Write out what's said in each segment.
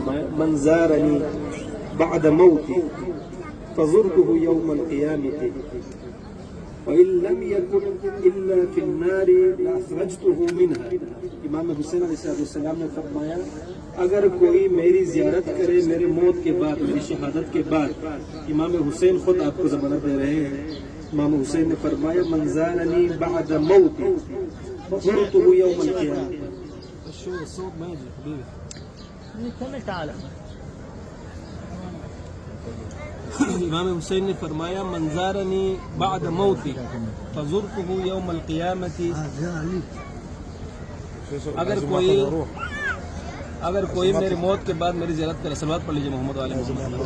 فرمایا من زارنی بعد موتی فزرته یوم القیامت وَإِن لَّمْ يَكُنْ إِلَّا فِي النَّارِ لَأَخْرَجْتُهُ مِنْهَا۔ امام حسین علیہ السلام نے فرمایا اگر کوئی میری زیارت کرے میرے موت کے بعد، میری شہادت کے بعد، امام حسین خود آپ کو ضمانت دے رہے ہیں، امام حسین نے فرمایا من زارنی بعد موتی فزرته یوم القیامة۔ امام حسین نے فرمایا من زارنی بعد موتی فزرته یوم القیامت، اگر کوئی میری موت کے بعد میری زیارت کرے، صلوات پڑھ لیجیے محمد علیہ محمد۔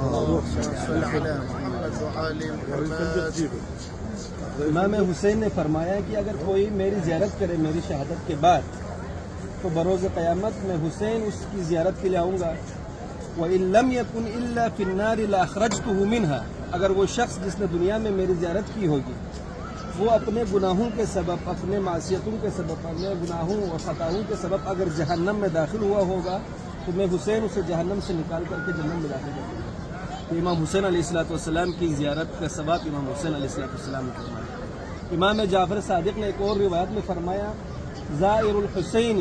امام حسین نے فرمایا کہ اگر کوئی میری زیارت کرے میری شہادت کے بعد تو بروز قیامت میں حسین اس کی زیارت کے لیے آؤں گا۔ وَإِن لَّمْ يَكُنْ إِلَّا فِي النَّارِ لَأَخْرَجْتُهُ مِنْهَا، اگر وہ شخص جس نے دنیا میں میری زیارت کی ہوگی وہ اپنے گناہوں کے سبب، اپنے معصیتوں کے سبب، اپنے گناہوں اور خطاؤں کے سبب اگر جہنم میں داخل ہوا ہوگا تو میں حسین اسے جہنم سے نکال کر کے جنت میں داخل کروں گا۔ تو امام حسین علیہ السلام کی زیارت کا ثواب امام حسین علیہ السلام نے فرمایا۔ امام جعفر صادق نے ایک اور روایت میں فرمایا زائر الحسین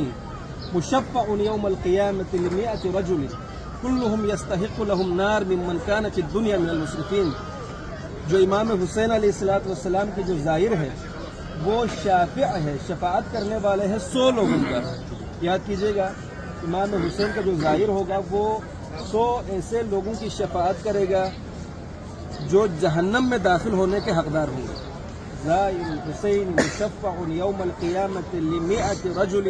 مشفع یوم القیامت لمئة رجل كلهم يستحق لهم نار ممن كان في الدنيا من المسرفين۔ جو امام حسین علیہ السلام کی جو زائر ہے وہ شافع ہے، شفاعت کرنے والے ہیں 100 لوگوں کا۔ یاد کیجئے گا امام حسین کا جو زائر ہوگا وہ 100 ایسے لوگوں کی شفاعت کرے گا جو جہنم میں داخل ہونے کے حقدار ہوں گے۔ زائر الحسین مشفع یوم القیامت لمئة رجل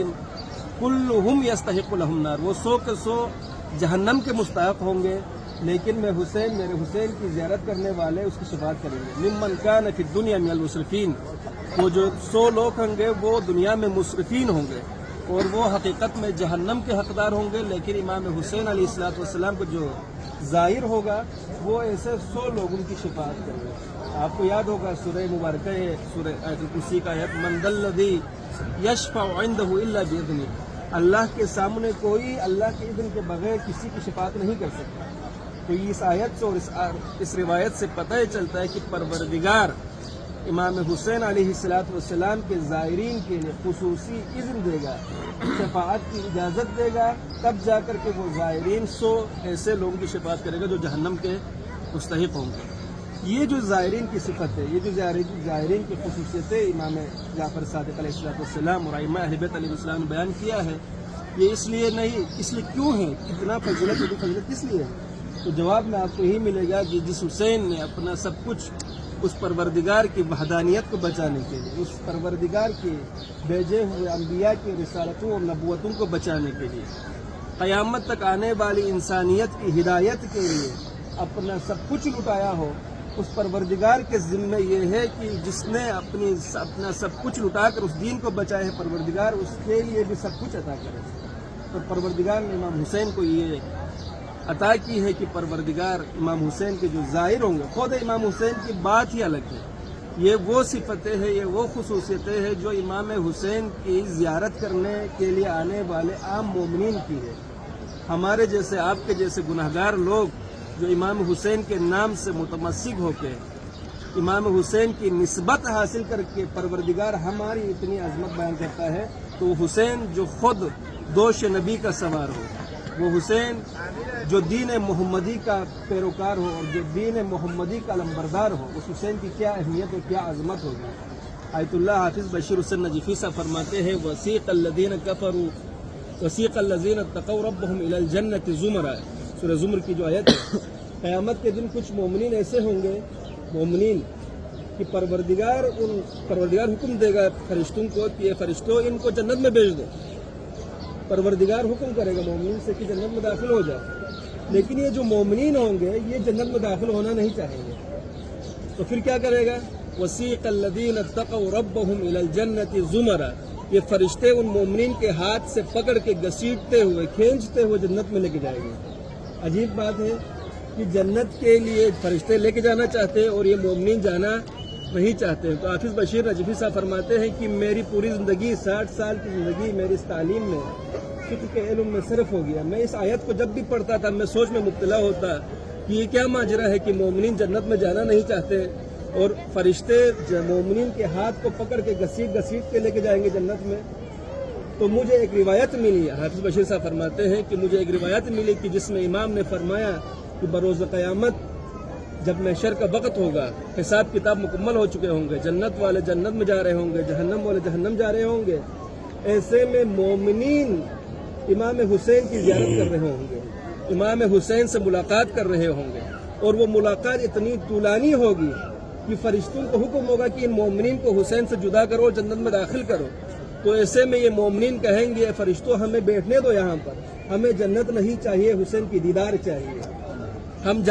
كلهم يستحق لهم نار، وہ 100 کے 100 جہنم کے مستحق ہوں گے، لیکن میرے حسین کی زیارت کرنے والے اس کی شفاعت کریں گے۔ ممن کان فی الدنیا من المسرفین، وہ جو 100 لوگ ہوں گے وہ دنیا میں مسرفین ہوں گے اور وہ حقیقت میں جہنم کے حقدار ہوں گے، لیکن امام حسین علیہ السلام کو جو ظاہر ہوگا وہ ایسے 100 لوگوں کی شفاعت کرے گا۔ آپ کو یاد ہوگا سورہ مبارکہ ہے، سورہ آیت الکرسی کا آیت من ذا الذی یشفع عنده الا باذنہ، اللہ کے سامنے کوئی اللہ کے اذن کے بغیر کسی کی شفاعت نہیں کر سکتا۔ تو اس آیت سے اور اس روایت سے پتہ چلتا ہے کہ پروردگار امام حسین علیہ السلام کے زائرین کے لیے خصوصی اذن دے گا، شفاعت کی اجازت دے گا، تب جا کر کے وہ زائرین 100 ایسے لوگوں کی شفاعت کرے گا جو جہنم کے مستحق ہوں گے۔ یہ جو زائرین کی صفت ہے، یہ جو زائرین کی خصوصیت ہے امام جعفر صادق علیہ السلام اور ائمہ اہل بیت علیہ السلام نے بیان کیا ہے، یہ اس لیے کیوں ہے، اتنا فضیلت کس لیے ہے؟ تو جواب میں آپ کو یہی ملے گا کہ جس حسین نے اپنا سب کچھ اس پروردگار کی وحدانیت کو بچانے کے لیے، اس پروردگار کے بھیجے ہوئے انبیاء کی رسالتوں اور نبوتوں کو بچانے کے لیے، قیامت تک آنے والی انسانیت کی ہدایت کے لیے اپنا سب کچھ لٹایا ہو، اس پروردگار کے ذمہ یہ ہے کہ جس نے اپنا سب کچھ لٹا کر اس دین کو بچایا ہے، پروردگار اس کے لیے بھی سب کچھ عطا کرے۔ تو پروردگار نے امام حسین کو یہ عطا کی ہے کہ پروردگار امام حسین کے جو زائر ہوں گے، خود امام حسین کی بات ہی الگ ہے، یہ وہ صفتیں ہیں، یہ وہ خصوصیتیں ہیں جو امام حسین کی زیارت کرنے کے لیے آنے والے عام مومنین کی ہے۔ ہمارے جیسے، آپ کے جیسے گناہگار لوگ جو امام حسین کے نام سے متمسک ہو کے امام حسین کی نسبت حاصل کر کے پروردگار ہماری اتنی عظمت بیان کرتا ہے، تو حسین جو خود دوش نبی کا سوار ہو، وہ حسین جو دین محمدی کا پیروکار ہو اور جو دین محمدی کا علمبردار ہو، اس حسین کی کیا اہمیت اور کیا عظمت ہوگی۔ آیت اللہ حافظ بشیر حسین نجفی صاحب فرماتے ہیں وسیق الذین کفروا وسیق الذین اتقوا ربهم الی الجنۃ زمرا، سورہ زمر کی جو آیت ہے، قیامت کے دن کچھ مومنین ایسے ہوں گے، مومنین کہ پروردگار حکم دے گا فرشتوں کو کہ یہ فرشتوں ان کو جنت میں بھیج دو، پروردگار حکم کرے گا مومنین سے کہ جنت میں داخل ہو جائے، لیکن یہ جو مومنین ہوں گے یہ جنت میں داخل ہونا نہیں چاہیں گے، تو پھر کیا کرے گا؟ وسیق الذین اتقوا ربهم الی الجنۃ زمرا، یہ فرشتے ان مومنین کے ہاتھ سے پکڑ کے گھسیٹتے ہوئے، کھینچتے ہوئے جنت میں لے کے جائیں گے۔ عجیب بات ہے کہ جنت کے لیے فرشتے لے کے جانا چاہتے ہیں اور یہ مومنین جانا نہیں چاہتے ہیں۔ تو حافظ بشیر نجفی صاحب فرماتے ہیں کہ میری پوری زندگی 60 سال کی زندگی میری اس تعلیم میں فقہ کے علم میں صرف ہو گیا. میں اس آیت کو جب بھی پڑھتا تھا میں سوچ میں مبتلا ہوتا کہ یہ کیا ماجرا ہے کہ مومنین جنت میں جانا نہیں چاہتے اور فرشتے مومنین کے ہاتھ کو پکڑ کے گھسیٹ کے لے کے جائیں گے جنت میں. تو مجھے ایک روایت ملی، حافظ بشیر صاحب فرماتے ہیں کہ مجھے ایک روایت ملی کہ جس میں امام نے فرمایا کہ بروز قیامت جب محشر کا وقت ہوگا، حساب کتاب مکمل ہو چکے ہوں گے، جنت والے جنت میں جا رہے ہوں گے، جہنم والے جہنم جا رہے ہوں گے، ایسے میں مومنین امام حسین کی زیارت کر رہے ہوں گے، امام حسین سے ملاقات کر رہے ہوں گے، اور وہ ملاقات اتنی طولانی ہوگی کہ فرشتوں کو حکم ہوگا کہ ان مومنین کو حسین سے جدا کرو، جنت میں داخل کرو. تو ایسے میں یہ مومنین کہیں گے فرشتوں ہمیں بیٹھنے دو یہاں پر، ہمیں جنت نہیں چاہیے، حسین کی دیدار چاہیے. ہم